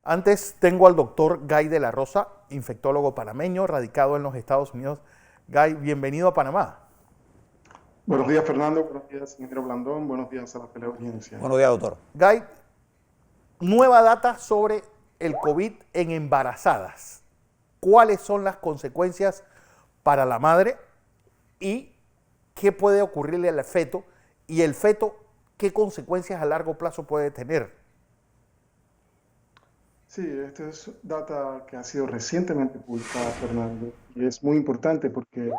Antes tengo al doctor Guy de la Rosa, infectólogo panameño, radicado en los Estados Unidos. Guy, bienvenido a Panamá. Buenos días, Fernando. Buenos días, ingeniero Blandón. Buenos días a la teleaudiencia. Buenos días, doctor. Guy, nueva data sobre el COVID en embarazadas. ¿Cuáles son las consecuencias para la madre y qué puede ocurrirle al feto? Y el feto, ¿qué consecuencias a largo plazo puede tener? Sí, esta es data que ha sido recientemente publicada, Fernando, y es muy importante porque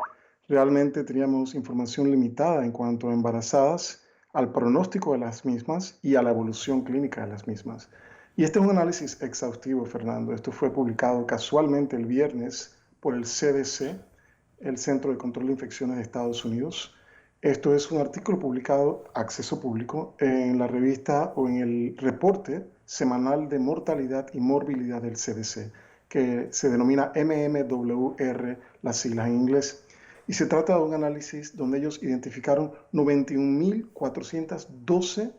realmente teníamos información limitada en cuanto a embarazadas, al pronóstico de las mismas y a la evolución clínica de las mismas. Y este es un análisis exhaustivo, Fernando. Esto fue publicado casualmente el viernes por el CDC, el Centro de Control de Infecciones de Estados Unidos. Esto es un artículo publicado, acceso público, en la revista o en el reporte semanal de mortalidad y morbilidad del CDC, que se denomina MMWR, las siglas en inglés. Y se trata de un análisis donde ellos identificaron 91.412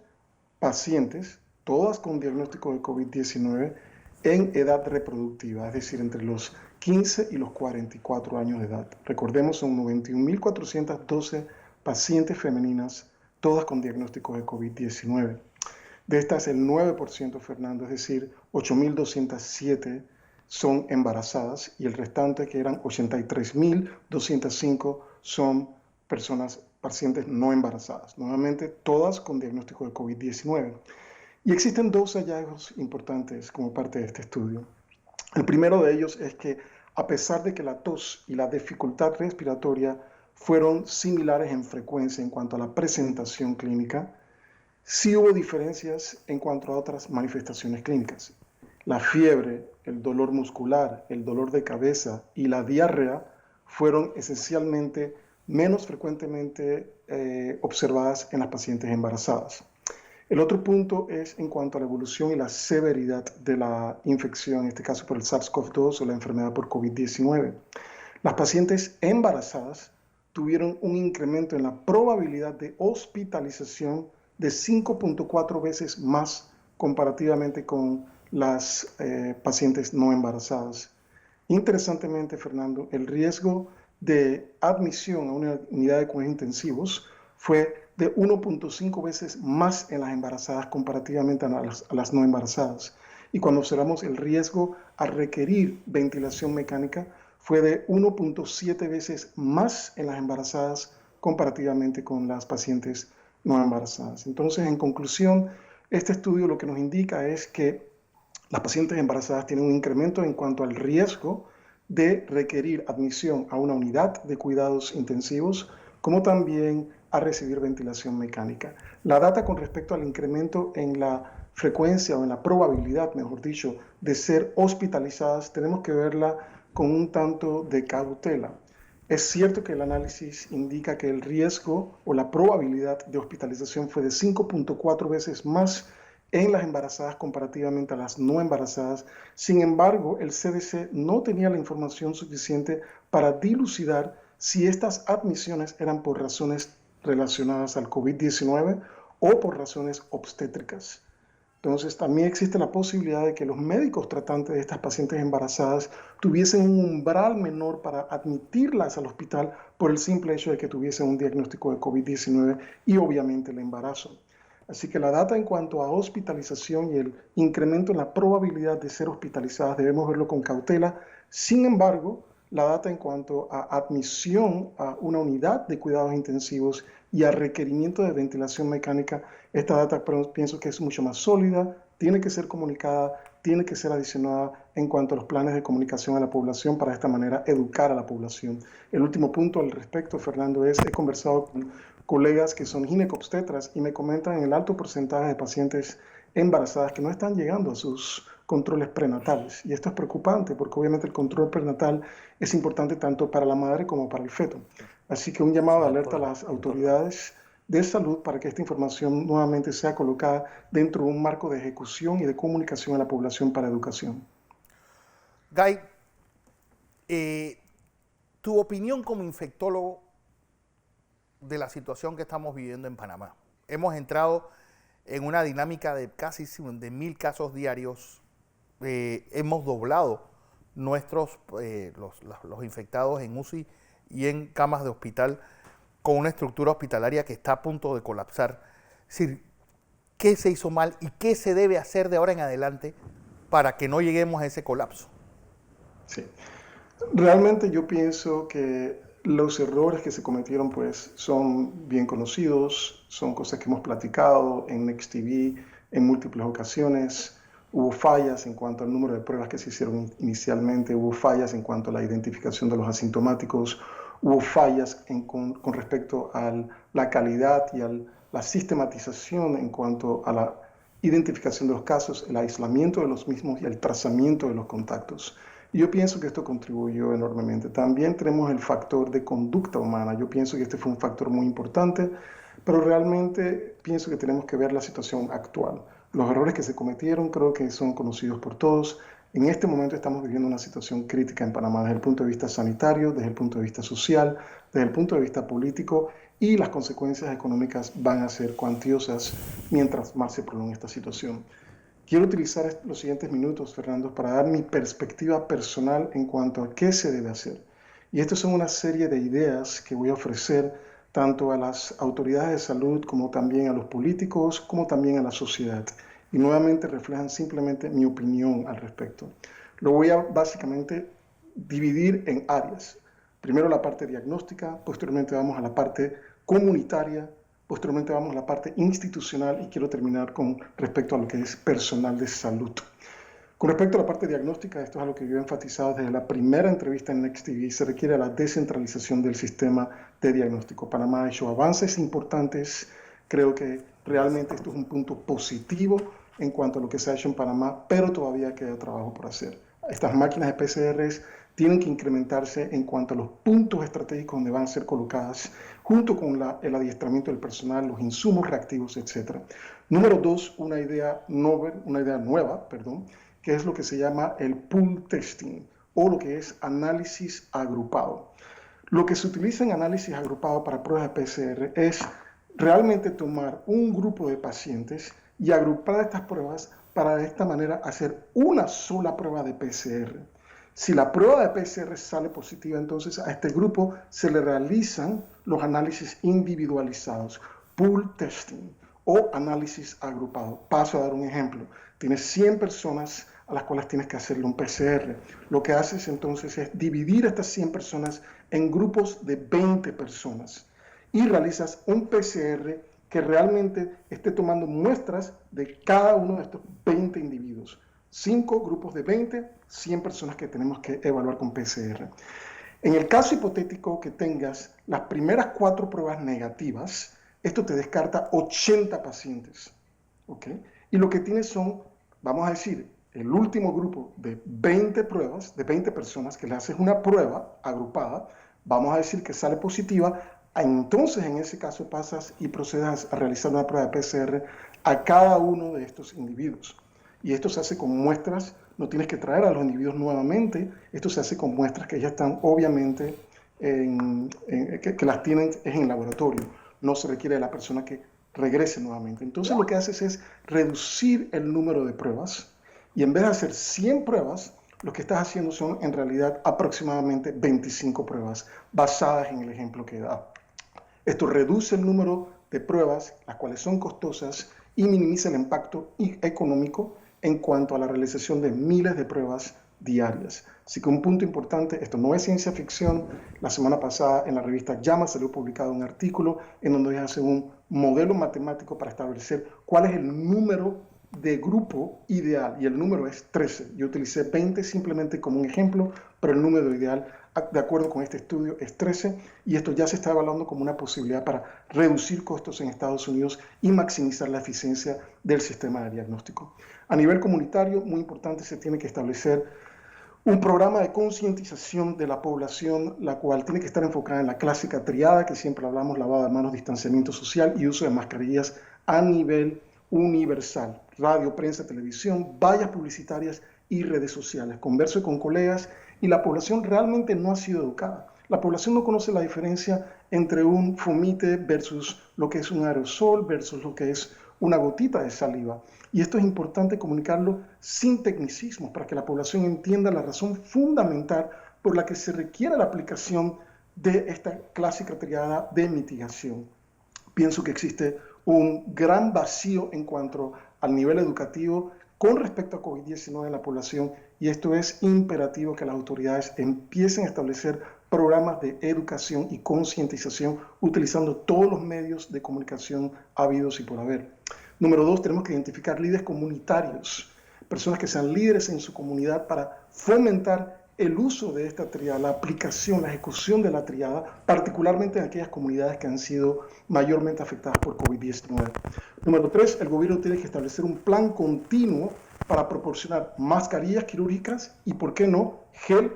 pacientes, todas con diagnóstico de COVID-19, en edad reproductiva, es decir, entre los 15 y los 44 años de edad. Recordemos, son 91.412 pacientes femeninas, todas con diagnóstico de COVID-19. De estas, el 9%, Fernando, es decir, 8.207 son embarazadas y el restante, que eran 83.205, son pacientes no embarazadas. Nuevamente, todas con diagnóstico de COVID-19. Y existen dos hallazgos importantes como parte de este estudio. El primero de ellos es que, a pesar de que la tos y la dificultad respiratoria fueron similares en frecuencia en cuanto a la presentación clínica, sí hubo diferencias en cuanto a otras manifestaciones clínicas. La fiebre, el dolor muscular, el dolor de cabeza y la diarrea fueron esencialmente menos frecuentemente observadas en las pacientes embarazadas. El otro punto es en cuanto a la evolución y la severidad de la infección, en este caso por el SARS-CoV-2 o la enfermedad por COVID-19. Las pacientes embarazadas tuvieron un incremento en la probabilidad de hospitalización de 5.4 veces más comparativamente con las pacientes no embarazadas. Interesantemente, Fernando, el riesgo de admisión a una unidad de cuidados intensivos fue de 1.5 veces más en las embarazadas comparativamente a las no embarazadas. Y cuando observamos el riesgo a requerir ventilación mecánica, fue de 1.7 veces más en las embarazadas comparativamente con las pacientes no embarazadas. Entonces, en conclusión, este estudio lo que nos indica es que las pacientes embarazadas tienen un incremento en cuanto al riesgo de requerir admisión a una unidad de cuidados intensivos, como también a recibir ventilación mecánica. La data con respecto al incremento en la frecuencia o en la probabilidad, mejor dicho, de ser hospitalizadas, tenemos que verla con un tanto de cautela. Es cierto que el análisis indica que el riesgo o la probabilidad de hospitalización fue de 5.4 veces más en las embarazadas comparativamente a las no embarazadas. Sin embargo, el CDC no tenía la información suficiente para dilucidar si estas admisiones eran por razones relacionadas al COVID-19 o por razones obstétricas. Entonces, también existe la posibilidad de que los médicos tratantes de estas pacientes embarazadas tuviesen un umbral menor para admitirlas al hospital por el simple hecho de que tuviesen un diagnóstico de COVID-19 y obviamente el embarazo. Así que la data en cuanto a hospitalización y el incremento en la probabilidad de ser hospitalizadas debemos verlo con cautela. Sin embargo, la data en cuanto a admisión a una unidad de cuidados intensivos y a requerimiento de ventilación mecánica, esta data pienso que es mucho más sólida, tiene que ser comunicada, tiene que ser adicionada en cuanto a los planes de comunicación a la población para de esta manera educar a la población. El último punto al respecto, Fernando, es he conversado con colegas que son ginecobstetras y me comentan el alto porcentaje de pacientes embarazadas que no están llegando a sus controles prenatales. Y esto es preocupante porque obviamente el control prenatal es importante tanto para la madre como para el feto. Así que un llamado de alerta a las autoridades de salud para que esta información nuevamente sea colocada dentro de un marco de ejecución y de comunicación a la población para educación. Guy, tu opinión como infectólogo de la situación que estamos viviendo en Panamá. Hemos entrado en una dinámica de casi de 1000 casos diarios hemos doblado los infectados en UCI y en camas de hospital con una estructura hospitalaria que está a punto de colapsar. Es decir, ¿qué se hizo mal y qué se debe hacer de ahora en adelante para que no lleguemos a ese colapso? Sí. Realmente yo pienso que los errores que se cometieron pues son bien conocidos, son cosas que hemos platicado en Next TV en múltiples ocasiones. Hubo fallas en cuanto al número de pruebas que se hicieron inicialmente, hubo fallas en cuanto a la identificación de los asintomáticos, hubo fallas con respecto a la calidad y a la sistematización en cuanto a la identificación de los casos, el aislamiento de los mismos y el trazamiento de los contactos. Y yo pienso que esto contribuyó enormemente. También tenemos el factor de conducta humana. Yo pienso que este fue un factor muy importante, pero realmente pienso que tenemos que ver la situación actual. Los errores que se cometieron creo que son conocidos por todos. En este momento estamos viviendo una situación crítica en Panamá desde el punto de vista sanitario, desde el punto de vista social, desde el punto de vista político, y las consecuencias económicas van a ser cuantiosas mientras más se prolongue esta situación. Quiero utilizar los siguientes minutos, Fernando, para dar mi perspectiva personal en cuanto a qué se debe hacer. Y estas son una serie de ideas que voy a ofrecer tanto a las autoridades de salud como también a los políticos, como también a la sociedad. Y nuevamente reflejan simplemente mi opinión al respecto. Lo voy a básicamente dividir en áreas. Primero la parte diagnóstica, posteriormente vamos a la parte comunitaria, posteriormente vamos a la parte institucional y quiero terminar con respecto a lo que es personal de salud. Con respecto a la parte diagnóstica, esto es algo que yo he enfatizado desde la primera entrevista en Next TV, se requiere la descentralización del sistema de diagnóstico. Panamá ha hecho avances importantes, creo que realmente esto es un punto positivo en cuanto a lo que se ha hecho en Panamá, pero todavía queda trabajo por hacer. Estas máquinas de PCRs tienen que incrementarse en cuanto a los puntos estratégicos donde van a ser colocadas, junto con el adiestramiento del personal, los insumos reactivos, etc. Número 2, una idea nueva, que es lo que se llama el pool testing, o lo que es análisis agrupado. Lo que se utiliza en análisis agrupado para pruebas de PCR es realmente tomar un grupo de pacientes y agrupar estas pruebas para de esta manera hacer una sola prueba de PCR. Si la prueba de PCR sale positiva, entonces a este grupo se le realizan los análisis individualizados, pool testing o análisis agrupado. Paso a dar un ejemplo. Tienes 100 personas a las cuales tienes que hacerle un PCR. Lo que haces entonces es dividir a estas 100 personas en grupos de 20 personas y realizas un PCR que realmente esté tomando muestras de cada uno de estos 20 individuos. 5 grupos de 20, 100 personas que tenemos que evaluar con PCR. En el caso hipotético que tengas las primeras 4 pruebas negativas, esto te descarta 80 pacientes. ¿Okay? Y lo que tienes son, vamos a decir, el último grupo de 20 pruebas, de 20 personas, que le haces una prueba agrupada, vamos a decir que sale positiva, entonces en ese caso pasas y procedes a realizar una prueba de PCR a cada uno de estos individuos. Y esto se hace con muestras, no tienes que traer a los individuos nuevamente, esto se hace con muestras que ya están obviamente, que las tienen en el laboratorio, no se requiere de la persona que regrese nuevamente. Entonces lo que haces es reducir el número de pruebas y en vez de hacer 100 pruebas, lo que estás haciendo son en realidad aproximadamente 25 pruebas basadas en el ejemplo que da. Esto reduce el número de pruebas, las cuales son costosas, y minimiza el impacto económico en cuanto a la realización de miles de pruebas diarias. Así que un punto importante, esto no es ciencia ficción. La semana pasada en la revista JAMA salió publicado un artículo en donde ellos hacen un modelo matemático para establecer cuál es el número de grupo ideal, y el número es 13. Yo utilicé 20 simplemente como un ejemplo, pero el número ideal, de acuerdo con este estudio, es 13, y esto ya se está evaluando como una posibilidad para reducir costos en Estados Unidos y maximizar la eficiencia del sistema de diagnóstico. A nivel comunitario, muy importante, se tiene que establecer un programa de concientización de la población, la cual tiene que estar enfocada en la clásica triada, que siempre hablamos: lavado de manos, distanciamiento social y uso de mascarillas a nivel universal. Radio, prensa, televisión, vallas publicitarias y redes sociales. Converso con colegas y la población realmente no ha sido educada. La población no conoce la diferencia entre un fumite versus lo que es un aerosol versus lo que es una gotita de saliva. Y esto es importante comunicarlo sin tecnicismos para que la población entienda la razón fundamental por la que se requiere la aplicación de esta clásica triada de mitigación. Pienso que existe un gran vacío en cuanto al nivel educativo con respecto a COVID-19 en la población, y esto es imperativo que las autoridades empiecen a establecer programas de educación y concientización utilizando todos los medios de comunicación habidos y por haber. Número 2, tenemos que identificar líderes comunitarios, personas que sean líderes en su comunidad para fomentar el uso de esta triada, la aplicación, la ejecución de la triada, particularmente en aquellas comunidades que han sido mayormente afectadas por COVID-19. Número 3, el gobierno tiene que establecer un plan continuo para proporcionar mascarillas quirúrgicas y, ¿por qué no?, gel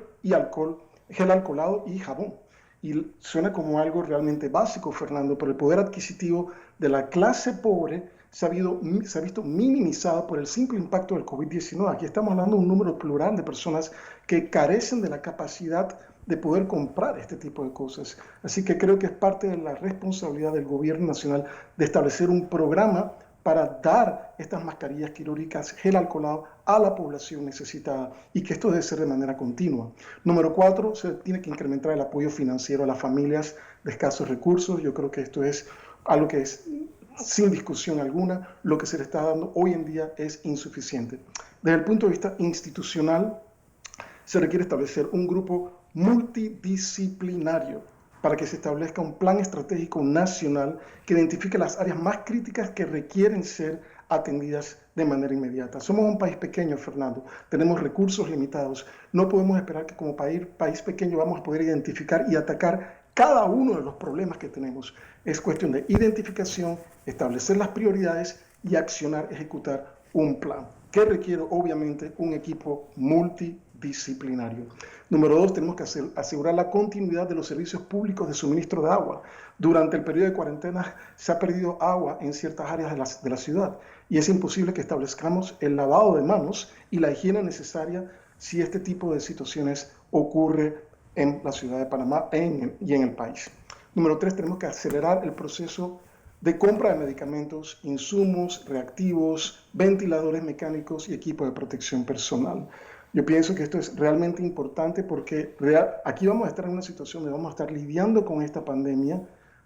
alcoholado y jabón. Y suena como algo realmente básico, Fernando, pero el poder adquisitivo de la clase pobre se ha visto minimizado por el simple impacto del COVID-19. Aquí estamos hablando de un número plural de personas que carecen de la capacidad de poder comprar este tipo de cosas. Así que creo que es parte de la responsabilidad del gobierno nacional de establecer un programa para dar estas mascarillas quirúrgicas, gel alcoholado a la población necesitada, y que esto debe ser de manera continua. Número 4, se tiene que incrementar el apoyo financiero a las familias de escasos recursos. Yo creo que esto es algo que es sin discusión alguna, lo que se le está dando hoy en día es insuficiente. Desde el punto de vista institucional, se requiere establecer un grupo multidisciplinario para que se establezca un plan estratégico nacional que identifique las áreas más críticas que requieren ser atendidas de manera inmediata. Somos un país pequeño, Fernando, tenemos recursos limitados. No podemos esperar que como país pequeño vamos a poder identificar y atacar cada uno de los problemas que tenemos. Es cuestión de identificación, establecer las prioridades y accionar, ejecutar un plan, que requiere obviamente un equipo multidisciplinario. Número 2, tenemos que asegurar la continuidad de los servicios públicos de suministro de agua. Durante el periodo de cuarentena se ha perdido agua en ciertas áreas de la ciudad y es imposible que establezcamos el lavado de manos y la higiene necesaria si este tipo de situaciones ocurre en la ciudad de Panamá y en el país. Número 3, tenemos que acelerar el proceso de compra de medicamentos, insumos, reactivos, ventiladores mecánicos y equipo de protección personal. Yo pienso que esto es realmente importante porque aquí vamos a estar en una situación donde vamos a estar lidiando con esta pandemia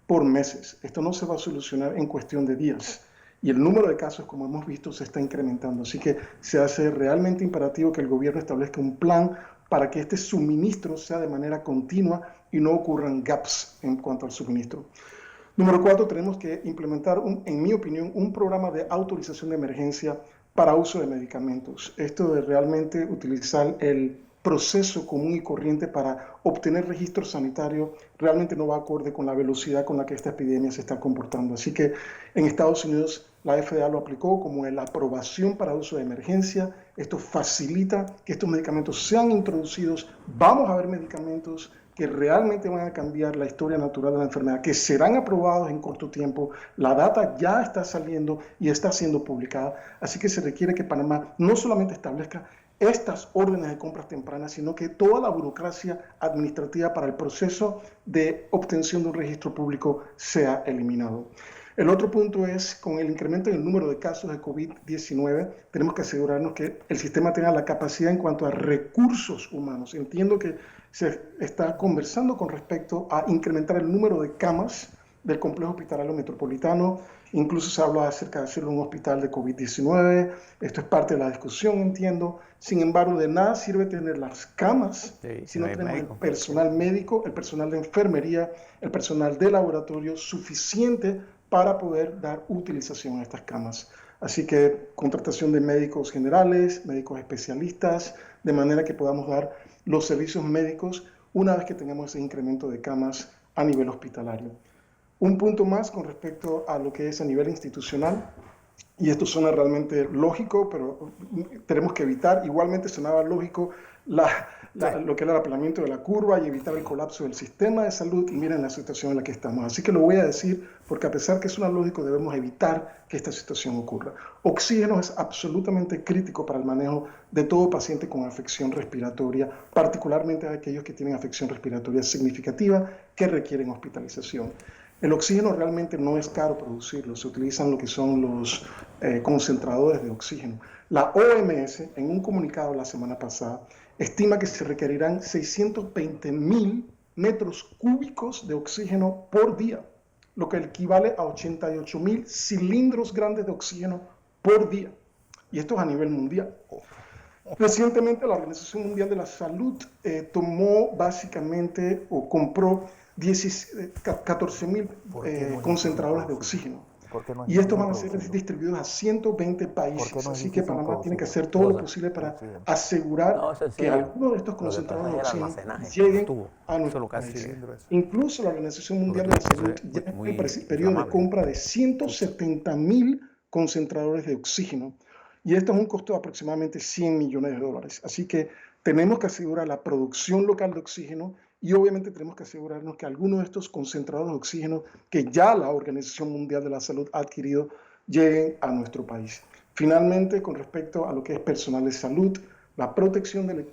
por meses. Esto no se va a solucionar en cuestión de días. Y el número de casos, como hemos visto, se está incrementando. Así que se hace realmente imperativo que el gobierno establezca un plan para que este suministro sea de manera continua y no ocurran gaps en cuanto al suministro. Número 4, tenemos que implementar, en mi opinión, un programa de autorización de emergencia para uso de medicamentos. Esto de realmente utilizar el proceso común y corriente para obtener registro sanitario realmente no va acorde con la velocidad con la que esta epidemia se está comportando. Así que en Estados Unidos la FDA lo aplicó como la aprobación para uso de emergencia. Esto facilita que estos medicamentos sean introducidos. Vamos a ver medicamentos que realmente van a cambiar la historia natural de la enfermedad, que serán aprobados en corto tiempo. La data ya está saliendo y está siendo publicada. Así que se requiere que Panamá no solamente establezca estas órdenes de compras tempranas, sino que toda la burocracia administrativa para el proceso de obtención de un registro público sea eliminado. El otro punto es, con el incremento en el número de casos de COVID-19, tenemos que asegurarnos que el sistema tenga la capacidad en cuanto a recursos humanos. Entiendo que se está conversando con respecto a incrementar el número de camas del complejo hospitalario metropolitano. Incluso se habla acerca de hacerlo un hospital de COVID-19. Esto es parte de la discusión, entiendo. Sin embargo, de nada sirve tener las camas si no tenemos el personal médico, el personal de enfermería, el personal de laboratorio suficiente para poder dar utilización a estas camas. Así que contratación de médicos generales, médicos especialistas, de manera que podamos dar los servicios médicos una vez que tengamos ese incremento de camas a nivel hospitalario. Un punto más con respecto a lo que es a nivel institucional, y esto suena realmente lógico, pero tenemos que evitar, igualmente sonaba lógico lo que era el aplanamiento de la curva y evitar el colapso del sistema de salud, y miren la situación en la que estamos. Así que lo voy a decir porque a pesar que suena lógico, debemos evitar que esta situación ocurra. Oxígeno es absolutamente crítico para el manejo de todo paciente con afección respiratoria, particularmente aquellos que tienen afección respiratoria significativa que requieren hospitalización. El oxígeno realmente no es caro producirlo, se utilizan lo que son los concentradores de oxígeno. La OMS, en un comunicado la semana pasada, estima que se requerirán 620.000 metros cúbicos de oxígeno por día, lo que equivale a 88.000 cilindros grandes de oxígeno por día. Y esto es a nivel mundial. Recientemente la Organización Mundial de la Salud tomó básicamente o compró 14.000 concentradores de oxígeno. Y estos van a ser distribuidos a 120 países. Así que Panamá tiene que hacer todo lo posible para asegurar que algunos de estos concentradores de oxígeno lleguen a nuestro país. Incluso la Organización Mundial de la Salud ya está en el periodo de compra de 170.000 concentradores de oxígeno. Y esto es un costo de aproximadamente $100 millones. Así que tenemos que asegurar la producción local de oxígeno y obviamente tenemos que asegurarnos que algunos de estos concentradores de oxígeno que ya la Organización Mundial de la Salud ha adquirido lleguen a nuestro país. Finalmente, con respecto a lo que es personal de salud, la protección del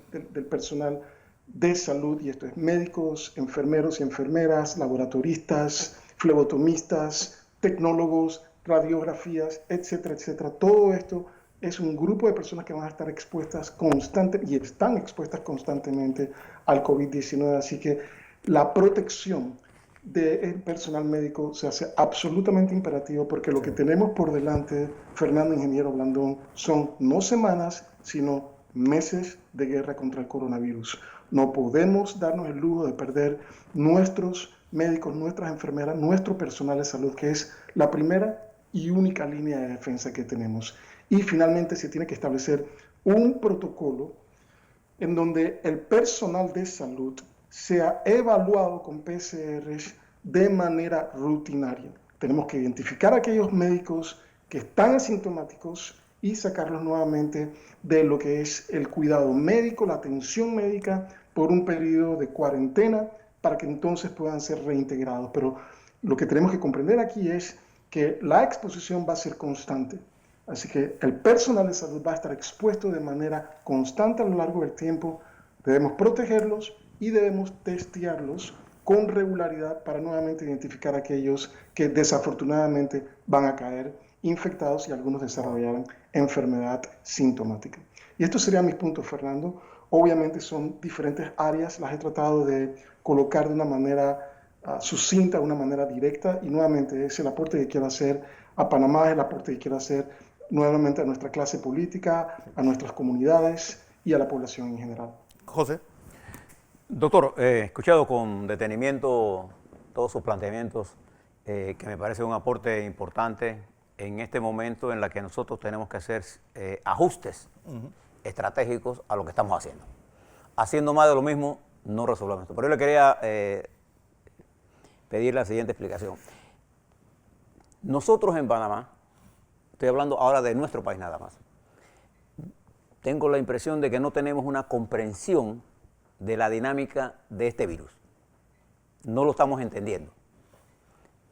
personal de salud, y esto es médicos, enfermeros y enfermeras, laboratoristas, flebotomistas, tecnólogos, radiografías, etcétera, etcétera. Todo esto es un grupo de personas que van a estar expuestas constantemente y están expuestas constantemente al COVID-19. Así que la protección del personal médico se hace absolutamente imperativo porque lo que tenemos por delante, Fernando Ingeniero Blandón, son no semanas, sino meses de guerra contra el coronavirus. No podemos darnos el lujo de perder nuestros médicos, nuestras enfermeras, nuestro personal de salud, que es la primera y única línea de defensa que tenemos. Y finalmente se tiene que establecer un protocolo en donde el personal de salud sea evaluado con PCRs de manera rutinaria. Tenemos que identificar a aquellos médicos que están asintomáticos y sacarlos nuevamente de lo que es el cuidado médico, la atención médica, por un periodo de cuarentena para que entonces puedan ser reintegrados. Pero lo que tenemos que comprender aquí es que la exposición va a ser constante. Así que el personal de salud va a estar expuesto de manera constante a lo largo del tiempo. Debemos protegerlos y debemos testearlos con regularidad para nuevamente identificar a aquellos que desafortunadamente van a caer infectados y algunos desarrollarán enfermedad sintomática. Y estos serían mis puntos, Fernando. Obviamente son diferentes áreas, las he tratado de colocar de una manera sucinta, de una manera directa, y nuevamente es el aporte que quiero hacer a Panamá, es el aporte que quiero hacer nuevamente a nuestra clase política, a nuestras comunidades y a la población en general. José. Doctor, he escuchado con detenimiento todos sus planteamientos, que me parece un aporte importante en este momento en el que nosotros tenemos que hacer ajustes estratégicos a lo que estamos haciendo. Haciendo más de lo mismo, no resolvemos esto. Pero yo le quería pedir la siguiente explicación. Nosotros en Panamá, estoy hablando ahora de nuestro país nada más, tengo la impresión de que no tenemos una comprensión de la dinámica de este virus. No lo estamos entendiendo.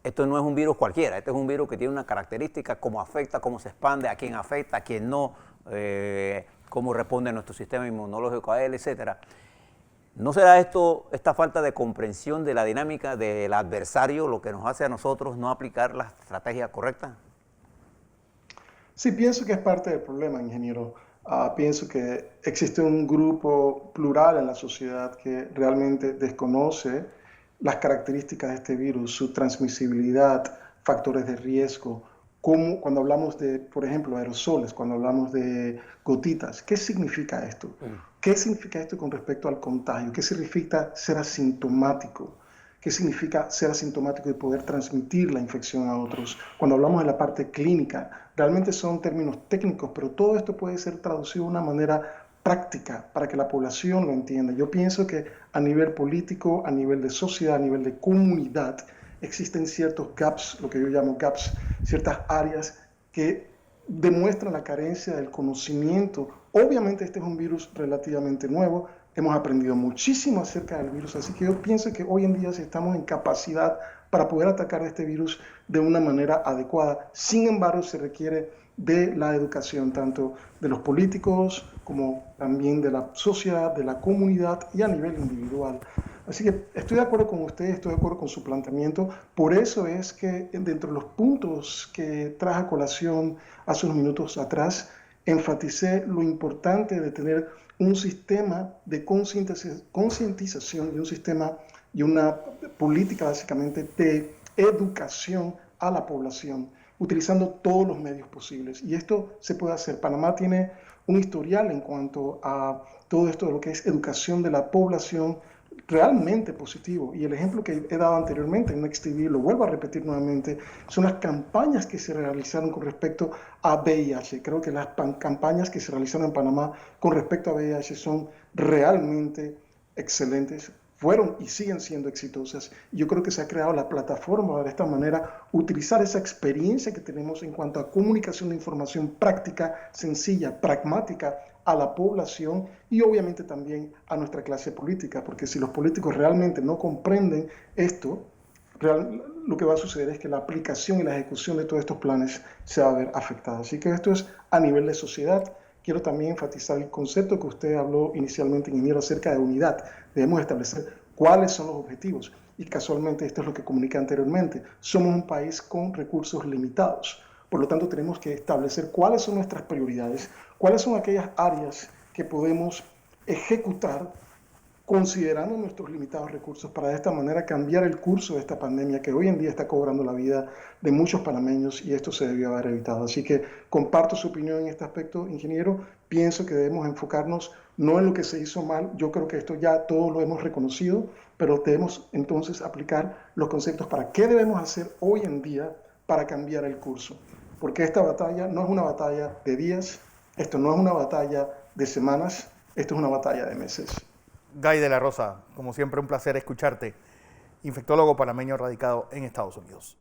Esto no es un virus cualquiera, este es un virus que tiene una característica, cómo afecta, cómo se expande, a quién afecta, a quién no, cómo responde nuestro sistema inmunológico a él, etc. ¿No será esto, esta falta de comprensión de la dinámica del adversario, lo que nos hace a nosotros no aplicar la estrategia correcta? Sí, pienso que es parte del problema, ingeniero. Pienso que existe un grupo plural en la sociedad que realmente desconoce las características de este virus, su transmisibilidad, factores de riesgo, como cuando hablamos de, por ejemplo, aerosoles, cuando hablamos de gotitas. ¿Qué significa esto? ¿Qué significa esto con respecto al contagio? ¿Qué significa ser asintomático? ¿Qué significa ser asintomático y poder transmitir la infección a otros? Cuando hablamos de la parte clínica, realmente son términos técnicos, pero todo esto puede ser traducido de una manera práctica para que la población lo entienda. Yo pienso que a nivel político, a nivel de sociedad, a nivel de comunidad, existen ciertos gaps, lo que yo llamo gaps, ciertas áreas que demuestran la carencia del conocimiento. Obviamente este es un virus relativamente nuevo, hemos aprendido muchísimo acerca del virus, así que yo pienso que hoy en día sí estamos en capacidad para poder atacar este virus de una manera adecuada. Sin embargo, se requiere de la educación, tanto de los políticos como también de la sociedad, de la comunidad y a nivel individual. Así que estoy de acuerdo con usted, estoy de acuerdo con su planteamiento. Por eso es que dentro de los puntos que traje a colación hace unos minutos atrás, enfaticé lo importante de tener un sistema de concientización y un sistema y una política básicamente de educación a la población, utilizando todos los medios posibles. Y esto se puede hacer. Panamá tiene un historial en cuanto a todo esto de lo que es educación de la población realmente positivo. Y el ejemplo que he dado anteriormente en Next TV, lo vuelvo a repetir nuevamente, son las campañas que se realizaron con respecto a VIH. Creo que las campañas que se realizaron en Panamá con respecto a VIH son realmente excelentes, fueron y siguen siendo exitosas. Yo creo que se ha creado la plataforma para de esta manera utilizar esa experiencia que tenemos en cuanto a comunicación de información práctica, sencilla, pragmática a la población y obviamente también a nuestra clase política, porque si los políticos realmente no comprenden esto, lo que va a suceder es que la aplicación y la ejecución de todos estos planes se va a ver afectada. Así que esto es a nivel de sociedad. Quiero también enfatizar el concepto que usted habló inicialmente, ingeniero, acerca de unidad. Debemos establecer cuáles son los objetivos. Y casualmente esto es lo que comuniqué anteriormente. Somos un país con recursos limitados. Por lo tanto, tenemos que establecer cuáles son nuestras prioridades, cuáles son aquellas áreas que podemos ejecutar considerando nuestros limitados recursos para de esta manera cambiar el curso de esta pandemia que hoy en día está cobrando la vida de muchos panameños y esto se debió haber evitado. Así que comparto su opinión en este aspecto, ingeniero. Pienso que debemos enfocarnos no en lo que se hizo mal, yo creo que esto ya todos lo hemos reconocido, pero debemos entonces aplicar los conceptos para qué debemos hacer hoy en día para cambiar el curso. Porque esta batalla no es una batalla de días, esto no es una batalla de semanas, esto es una batalla de meses. Guy de la Rosa, como siempre un placer escucharte, infectólogo panameño radicado en Estados Unidos.